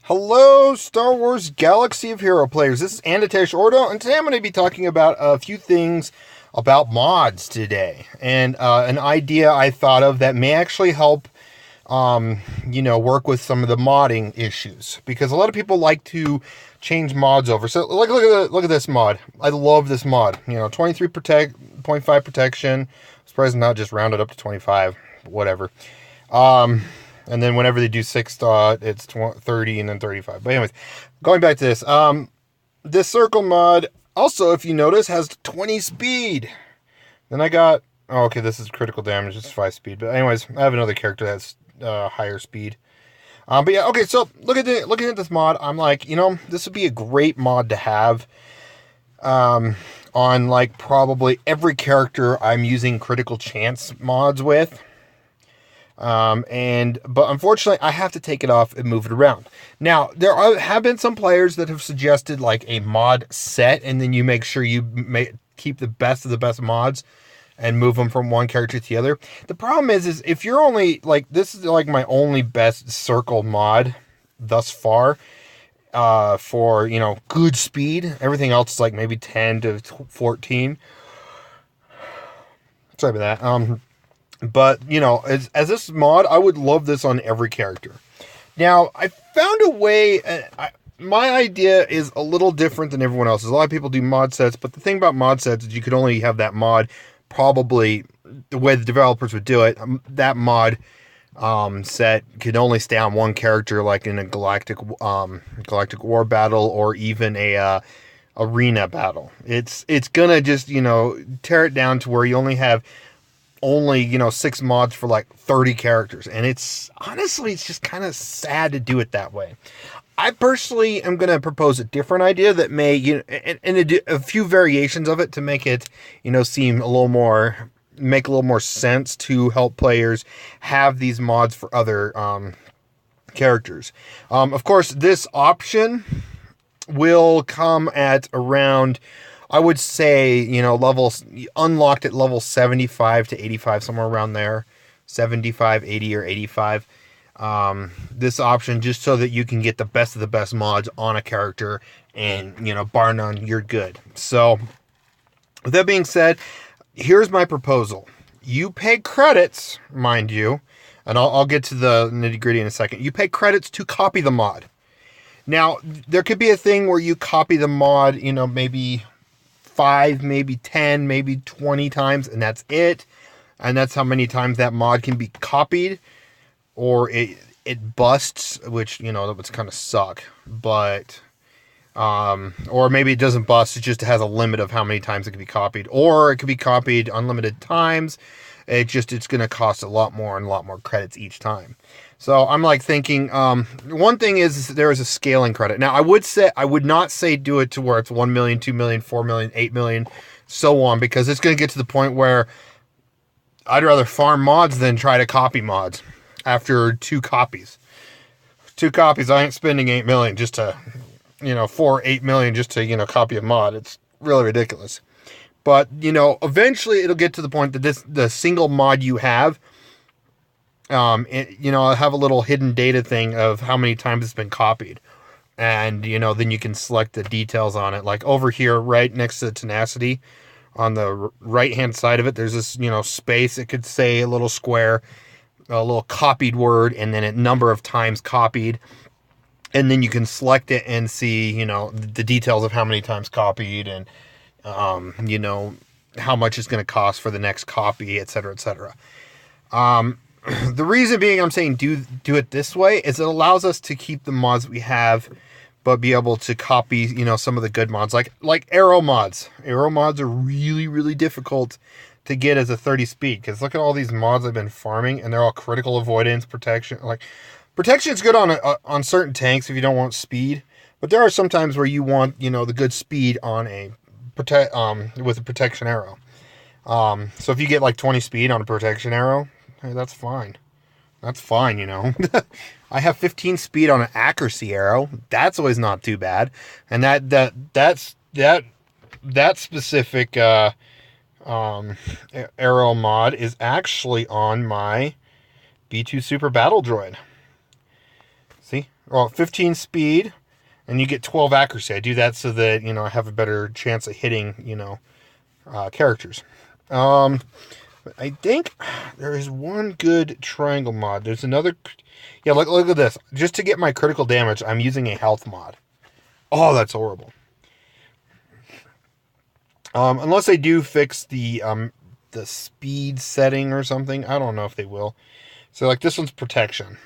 Hello, Star Wars Galaxy of Hero players. This is Andatesh Ordo, and today I'm going to be talking about a few things about mods today, and an idea I thought of that may actually help, work with some of the modding issues, because a lot of people like to change mods over. So look at this mod. I love this mod. 23.5 protection. Surprised not just rounded up to 25. Whatever. And then whenever they do 6 dot, it's 30 and then 35. But anyways, going back to this, this circle mod also, if you notice, has 20 speed. Then I got, this is critical damage, it's 5 speed. But anyways, I have another character that's higher speed. But yeah, okay, so looking at this mod, I'm like, this would be a great mod to have on like probably every character I'm using critical chance mods with. But unfortunately I have to take it off and move it around. Now, have been some players that have suggested like a mod set, and then you make sure you keep the best of the best mods and move them from one character to the other. The problem is if you're only like, this is like my only best circle mod thus far, for, good speed. Everything else is like maybe 10 to 14. Sorry about that. But, as this mod, I would love this on every character. Now, I found a way, my idea is a little different than everyone else's. A lot of people do mod sets, but the thing about mod sets is you could only have that mod, probably, the way the developers would do it, that mod set could only stay on one character, like in a galactic war battle, or even a arena battle. It's gonna just, tear it down to where you only have 6 mods for like 30 characters, and it's just kind of sad to do it that way. I personally am going to propose a different idea that may, and a few variations of it to make it, seem make a little more sense to help players have these mods for other characters. Of course, this option will come at around, I would say, levels unlocked at level 75 to 85, somewhere around there. 75, 80, or 85. This option, just so that you can get the best of the best mods on a character, and, bar none, you're good. So, with that being said, here's my proposal. You pay credits, mind you, and I'll get to the nitty-gritty in a second. You pay credits to copy the mod. Now, there could be a thing where you copy the mod, maybe 5, maybe 10, maybe 20 times, and that's it. And that's how many times that mod can be copied, or it busts, which, that would kind of suck. But, or maybe it doesn't bust, it just has a limit of how many times it can be copied, or it could be copied unlimited times. It's going to cost a lot more and a lot more credits each time. So I'm like thinking, one thing is there is a scaling credit. Now, I would not say do it to where it's 1 million, 2 million, 4 million, 8 million, so on, because it's going to get to the point where I'd rather farm mods than try to copy mods after 2 copies. 2 copies, I ain't spending 8 million just to, 8 million just to, copy a mod. It's really ridiculous. But, eventually it'll get to the point that the single mod you have, I'll have a little hidden data thing of how many times it's been copied. And, then you can select the details on it. Like over here, right next to the tenacity, on the right-hand side of it, there's this, space. It could say a little square, a little copied word, and then a number of times copied. And then you can select it and see, the details of how many times copied, and, how much it's going to cost for the next copy, etc., etc. The reason being I'm saying do it this way is it allows us to keep the mods we have, but be able to copy, some of the good mods, like arrow mods. Arrow mods are really, really difficult to get as a 30 speed, because look at all these mods I've been farming, and they're all critical avoidance, protection. Like, protection is good on certain tanks if you don't want speed, but there are some times where you want, the good speed on with a protection arrow. So if you get like 20 speed on a protection arrow, hey, that's fine. That's fine, I have 15 speed on an accuracy arrow. That's always not too bad. And that specific arrow mod is actually on my B2 Super Battle Droid. See? Well, 15 speed, and you get 12 accuracy. I do that so that, you know, I have a better chance of hitting, you know, characters. But I think there is one good triangle mod. There's another... Yeah, look at this. Just to get my critical damage, I'm using a health mod. Oh, that's horrible. Unless they do fix the speed setting or something. I don't know if they will. So, like, this one's protection.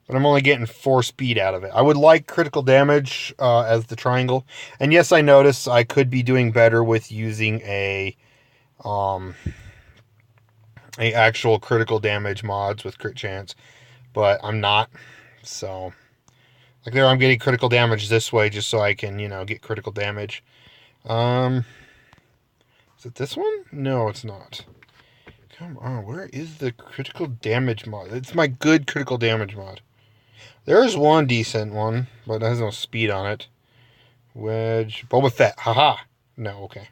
But I'm only getting 4 speed out of it. I would like critical damage as the triangle. And yes, I notice I could be doing better with using a actual critical damage mods with crit chance. But I'm not. So, like there, I'm getting critical damage this way just so I can, you know, get critical damage. Is it this one? No, it's not. Come on, where is the critical damage mod? It's my good critical damage mod. There is one decent one, but it has no speed on it. Wedge. Boba Fett. Haha. No, okay.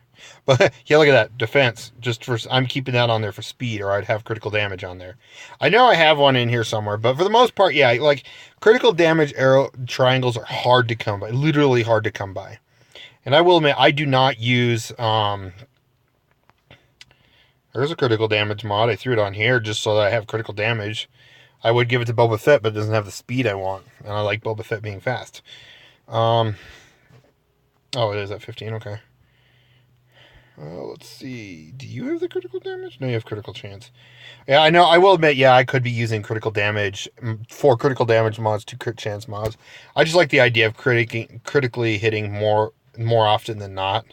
But, yeah, look at that. Defense. Just for... I'm keeping that on there for speed, or I'd have critical damage on there. I know I have one in here somewhere, but for the most part, yeah, like, critical damage arrow triangles are hard to come by. Literally hard to come by. And I will admit, I do not use... There's a critical damage mod. I threw it on here just so that I have critical damage. I would give it to Boba Fett, but it doesn't have the speed I want. And I like Boba Fett being fast. Oh, it is at 15. Okay. Let's see. Do you have the critical damage? No, you have critical chance. Yeah, I know. I will admit, yeah, I could be using critical damage. 4 critical damage mods, 2 crit chance mods. I just like the idea of critically hitting more often than not.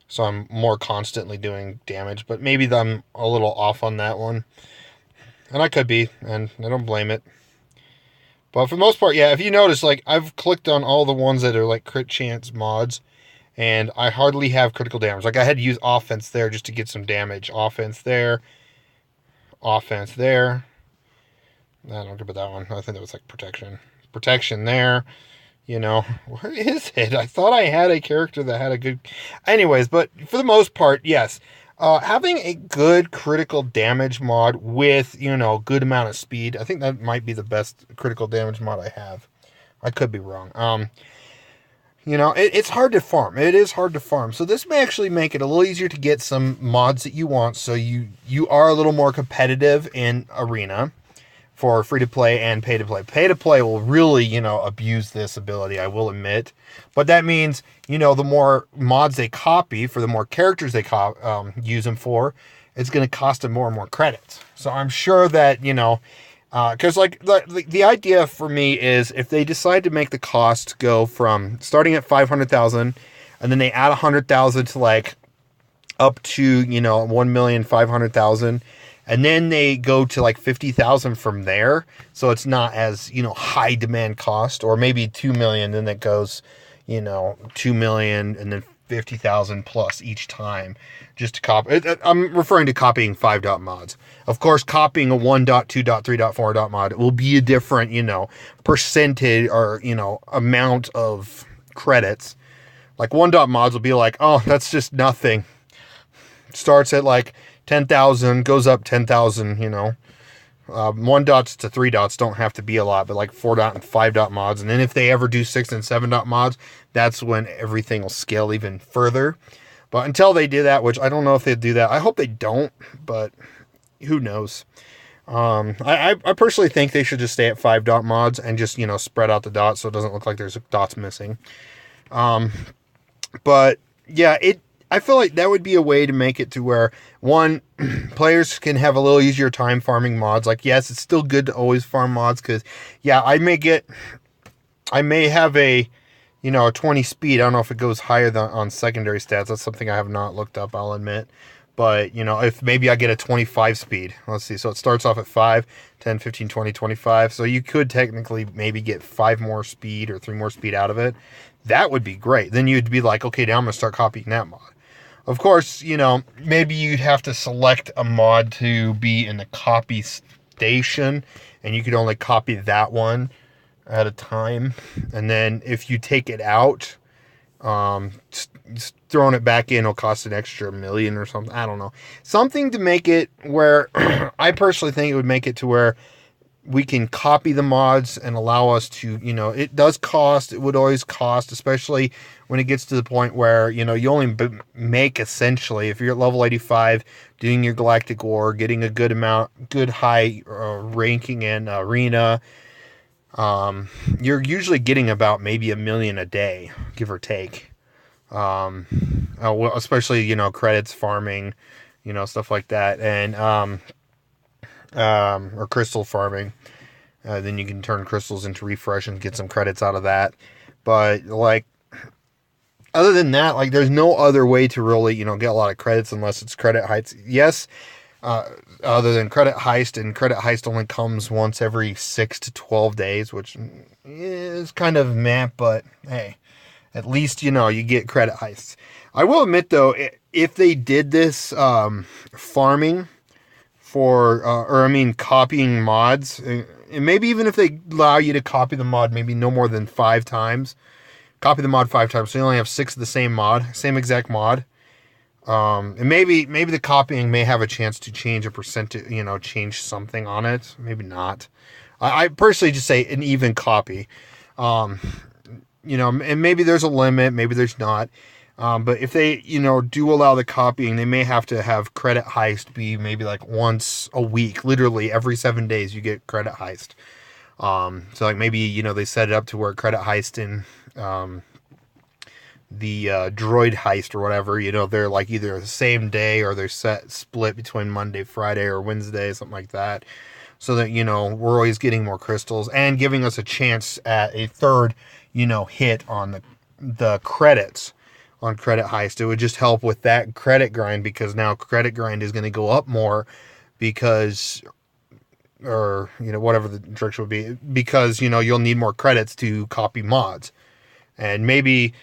So I'm more constantly doing damage. But maybe I'm a little off on that one. And I could be, and I don't blame it. But for the most part, yeah, if you notice, like, I've clicked on all the ones that are, like, crit chance mods, and I hardly have critical damage. Like, I had to use offense there just to get some damage. Offense there. Offense there. I don't know about that one. I think that was, like, protection. Protection there. You know, where is it? I thought I had a character that had a good... Anyways, but for the most part, yes. Having a good critical damage mod with, you know, good amount of speed, I think that might be the best critical damage mod I have. I could be wrong. You know, it's hard to farm. It is hard to farm. So this may actually make it a little easier to get some mods that you want. So you are a little more competitive in Arena for free-to-play and pay-to-play. Pay-to-play will really, you know, abuse this ability, I will admit. But that means, you know, the more mods they copy, for the more characters they use them for, it's going to cost them more and more credits. So I'm sure that, you know, because like the idea for me is if they decide to make the cost go from starting at 500,000 and then they add 100,000 to like up to, you know, 1,500,000, and then they go to like 50,000 from there, so it's not as, you know, high demand cost, or maybe 2 million, then that goes, you know, 2 million and then 50,000 plus each time just to copy. I'm referring to copying 5 dot mods. Of course, copying a 1 dot, 2 dot, 3 dot, 4 dot mod will be a different, you know, percentage or, you know, amount of credits. Like 1 dot mods will be like, oh, that's just nothing. Starts at like 10,000, goes up 10,000, you know. 1 dots to 3 dots don't have to be a lot, but like 4 dot and 5 dot mods. And then if they ever do 6 and 7 dot mods, that's when everything will scale even further. But until they do that, which I don't know if they do that, I hope they don't, but who knows. I personally think they should just stay at 5 dot mods and just, you know, spread out the dots so it doesn't look like there's dots missing. But yeah, I feel like that would be a way to make it to where, one, players can have a little easier time farming mods. Like, yes, it's still good to always farm mods because, yeah, I may have a, you know, a 20 speed. I don't know if it goes higher than on secondary stats. That's something I have not looked up, I'll admit. But, you know, if maybe I get a 25 speed. Let's see. So it starts off at 5, 10, 15, 20, 25. So you could technically maybe get 5 more speed or 3 more speed out of it. That would be great. Then you'd be like, okay, now I'm going to start copying that mod. Of course, you know, maybe you'd have to select a mod to be in the copy station, and you could only copy that one at a time. And then if you take it out, throwing it back in will cost an extra $1 million or something. I don't know. Something to make it where I personally think it would make it to where we can copy the mods and allow us to, you know, it does cost. It would always cost, especially when it gets to the point where, you know, you only make essentially, if you're at level 85, doing your Galactic War, getting a good high ranking in arena, you're usually getting about maybe 1 million a day, give or take. Especially, you know, credits, farming, you know, stuff like that, and or crystal farming. Then you can turn crystals into refresh and get some credits out of that. But like, other than that, like, there's no other way to really, you know, get a lot of credits unless it's credit heists. Yes, other than credit heist, and credit heist only comes once every 6 to 12 days, which is kind of meh, but hey, at least, you know, you get credit heists. I will admit, though, if they did this farming for, copying mods, and maybe even if they allow you to copy the mod maybe no more than 5 times, copy the mod 5 times, so you only have 6 of the same mod, same exact mod, and maybe the copying may have a chance to change a percentage, you know, change something on it, maybe not. I personally just say an even copy, you know, and maybe there's a limit, maybe there's not. But if they, you know, do allow the copying, they may have to have credit heist be maybe like once a week, literally every 7 days you get credit heist. So like maybe, you know, they set it up to where credit heist in the droid heist or whatever, you know, they're like either the same day or they're split between Monday, Friday, or Wednesday, something like that. So that, you know, we're always getting more crystals and giving us a chance at a third, you know, hit on the credits. On credit heist, it would just help with that credit grind, because now credit grind is going to go up more because, or, you know, whatever the direction would be, because, you know, you'll need more credits to copy mods, and maybe,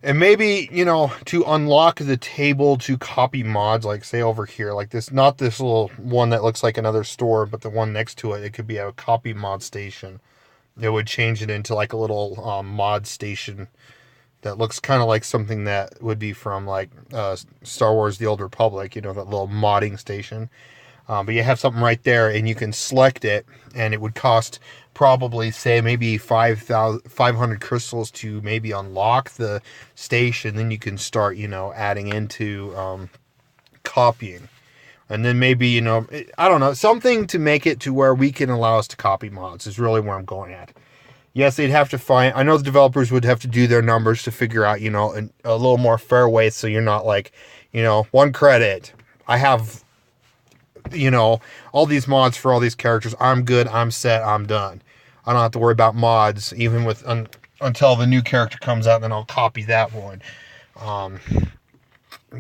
you know, to unlock the table to copy mods, like say over here, like this, not this little one that looks like another store, but the one next to it, it could be a copy mod station. It would change it into like a little mod station that looks kind of like something that would be from like Star Wars The Old Republic, you know, that little modding station. But you have something right there, and you can select it, and it would cost probably, say, maybe 500 crystals to maybe unlock the station. Then you can start, you know, adding into copying. And then maybe, you know, I don't know, something to make it to where we can allow us to copy mods is really where I'm going at. Yes, they'd have to find, I know the developers would have to do their numbers to figure out, you know, a little more fair way, so you're not like, you know, 1 credit, I have, you know, all these mods for all these characters, I'm good, I'm set, I'm done. I don't have to worry about mods, even with, until the new character comes out, then I'll copy that one.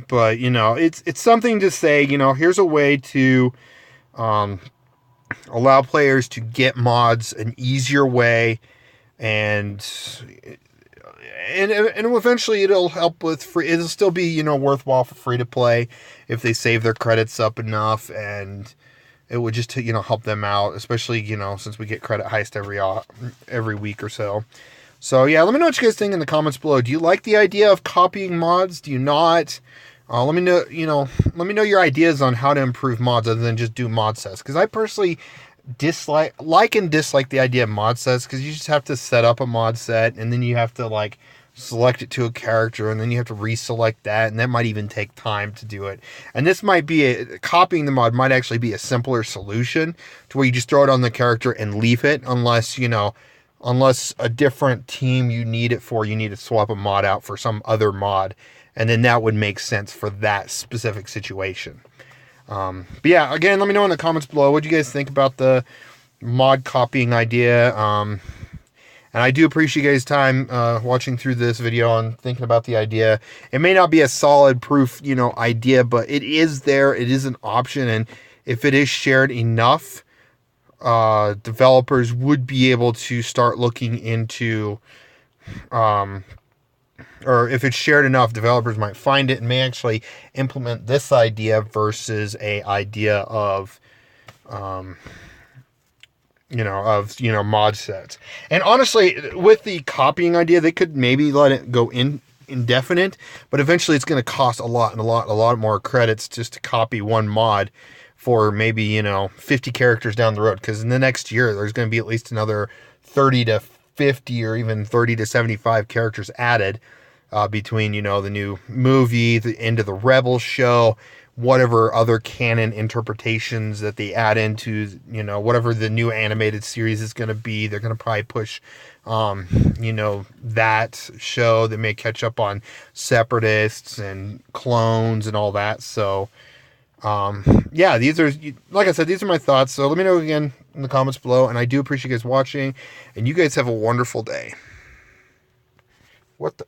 But, you know, it's something to say, you know, here's a way to allow players to get mods an easier way, and eventually it'll help with free. It'll still be, you know, worthwhile for free to play if they save their credits up enough, and it would just, you know, help them out, especially, you know, since we get credit heist every week or so. So yeah, let me know what you guys think in the comments below. Do you like the idea of copying mods? Do you not? Let me know. Let me know your ideas on how to improve mods other than just do mod sets, because I personally dislike the idea of mod sets, because you just have to set up a mod set, and then you have to like select it to a character, and then you have to reselect that, and that might even take time to do it. And this might be copying the mod might actually be a simpler solution to where you just throw it on the character and leave it, unless a different team you need to swap a mod out for some other mod, and then that would make sense for that specific situation. But yeah, again, let me know in the comments below what you guys think about the mod copying idea. And I do appreciate you guys' time watching through this video and thinking about the idea. It may not be a solid proof, you know, idea, but it is there. It is an option, and if it is shared enough, developers would be able to start looking into, or if it's shared enough, developers might find it and may actually implement this idea versus a idea of, mod sets. And honestly, with the copying idea, they could maybe let it go indefinite, but eventually it's going to cost a lot more credits just to copy one mod for maybe, you know, 50 characters down the road. Because in the next year, there's going to be at least another 30 to 50 or even 30 to 75 characters added between, you know, the new movie, the end of the Rebels show, whatever other canon interpretations that they add into, you know, whatever the new animated series is going to be. They're going to probably push, you know, that show that may catch up on Separatists and clones and all that. So, yeah, these are, like I said, these are my thoughts. So let me know again in the comments below. And I do appreciate you guys watching. And you guys have a wonderful day. What the...